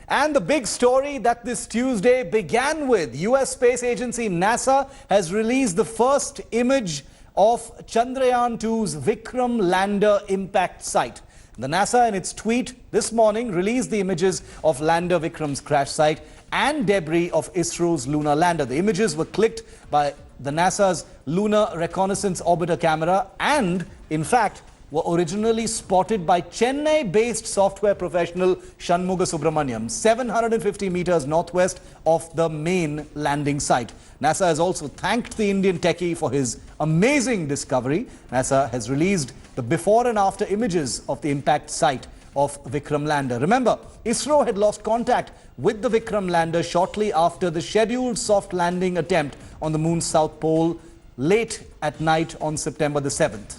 And the big story that this Tuesday began with, US space agency NASA has released the first image of Chandrayaan 2's Vikram lander impact site. The NASA in its tweet this morning released the images of lander Vikram's crash site and debris of ISRO's lunar lander. The images were clicked by the NASA's Lunar Reconnaissance Orbiter camera and, in fact, were originally spotted by Chennai-based software professional Shanmuga Subramanian, 750 meters northwest of the main landing site. NASA has also thanked the Indian Techie for his amazing discovery. NASA has released the before and after images of the impact site of Vikram lander. Remember, ISRO had lost contact with the Vikram lander shortly after the scheduled soft landing attempt on the moon's south pole late at night on September the 7th.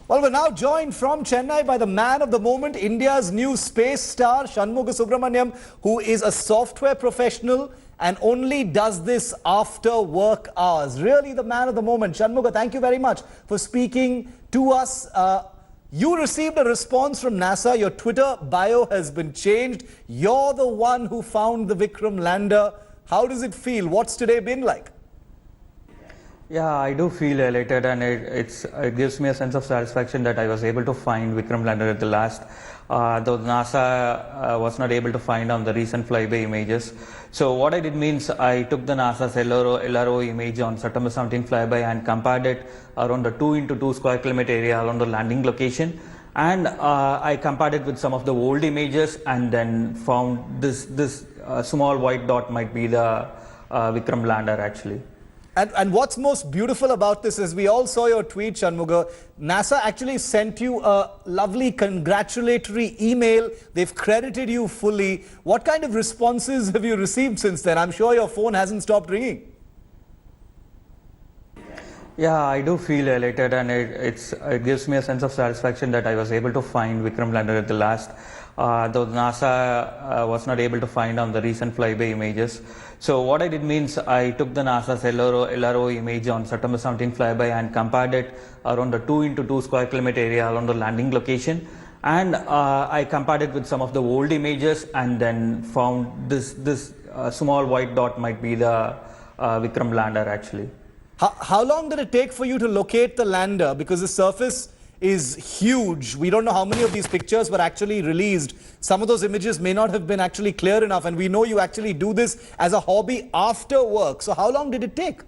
Well, we're now joined from Chennai by the man of the moment, India's new space star, Shanmuga Subramanian, who is a software professional and only does this after work hours. Really the man of the moment. Shanmuga, thank you very much for speaking to us. You received a response from NASA. Your Twitter bio has been changed. You're the one who found the Vikram lander. How does it feel? What's today been like? Yeah, I do feel elated, and it gives me a sense of satisfaction that I was able to find Vikram lander at the last, though NASA was not able to find on the recent flyby images. So what I did means I took the NASA's LRO image on September 17 flyby and compared it around the 2 into 2 square kilometer area around the landing location, and I compared it with some of the old images and then found this small white dot might be the Vikram lander actually. And what's most beautiful about this is we all saw your tweet, Shanmuga. NASA actually sent you a lovely congratulatory email. They've credited you fully. What kind of responses have you received since then? I'm sure your phone hasn't stopped ringing. Yeah, I do feel elated, and it gives me a sense of satisfaction that I was able to find Vikram lander at the last, though NASA was not able to find on the recent flyby images. So what I did means I took the NASA's LRO image on September 17 flyby and compared it around the 2 into 2 square kilometer area around the landing location, and I compared it with some of the old images and then found this small white dot might be the Vikram lander actually. How long did it take for you to locate the lander? Because the surface is huge. We don't know how many of these pictures were actually released. Some of those images may not have been actually clear enough, and we know you actually do this as a hobby after work. So how long did it take?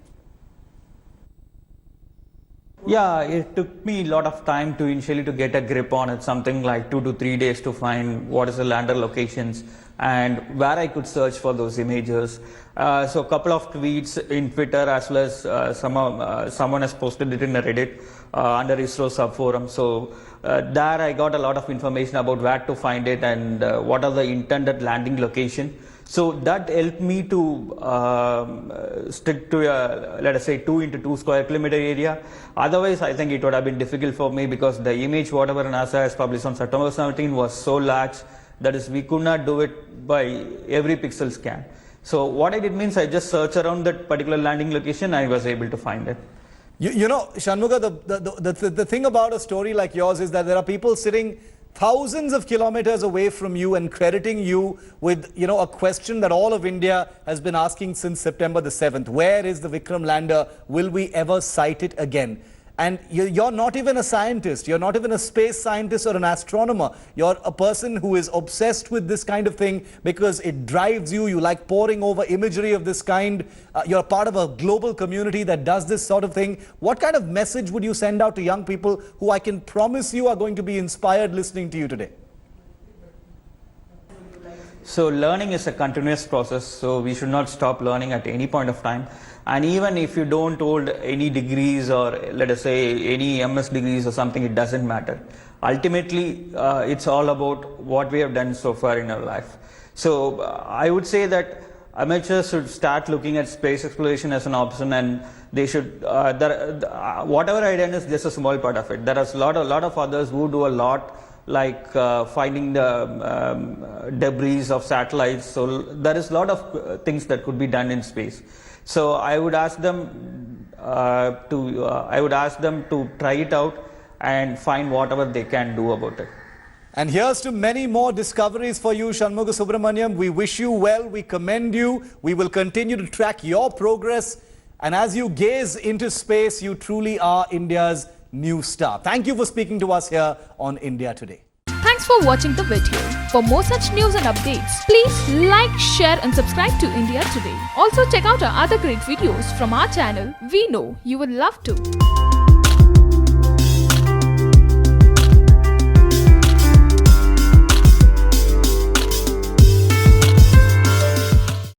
Yeah, it took me a lot of time to initially to get a grip on it, something like 2 to 3 days to find what is the lander locations and where I could search for those images. So a couple of tweets in Twitter, as well as someone has posted it in a Reddit under ISRO subforum. So there I got a lot of information about where to find it and what are the intended landing location. So that helped me to stick to let us say 2 into 2 square kilometer area. Otherwise, I think it would have been difficult for me because the image whatever NASA has published on September 17 was so large that is we could not do it by every pixel scan. So what I did means I just searched around that particular landing location and I was able to find it. You know, Shanmuga, the thing about a story like yours is that there are people sitting thousands of kilometers away from you and crediting you with, you know, a question that all of India has been asking since September the 7th. Where is the Vikram lander? Will we ever sight it again? And you're not even a scientist. You're not even a space scientist or an astronomer. You're a person who is obsessed with this kind of thing because it drives you. You like poring over imagery of this kind. You're part of a global community that does this sort of thing. What kind of message would you send out to young people who I can promise you are going to be inspired listening to you today? So learning is a continuous process, so we should not stop learning at any point of time. And even if you don't hold any degrees or let us say any MS degrees or something, it doesn't matter. Ultimately, it's all about what we have done so far in our life. So I would say that amateurs should start looking at space exploration as an option, and they should, whatever I done is just a small part of it. There are a lot of others who do a lot like finding the debris of satellites. So there is a lot of things that could be done in space. So I would ask them to try it out and find whatever they can do about it. And here's to many more discoveries for you, Shanmuga Subramanian. We wish you well. We commend you. We will continue to track your progress. And as you gaze into space, you truly are India's new star. Thank you for speaking to us here on India Today. Thanks for watching the video. For more such news and updates, please like, share and subscribe to India Today. Also check out our other great videos from our channel. We know you will love to.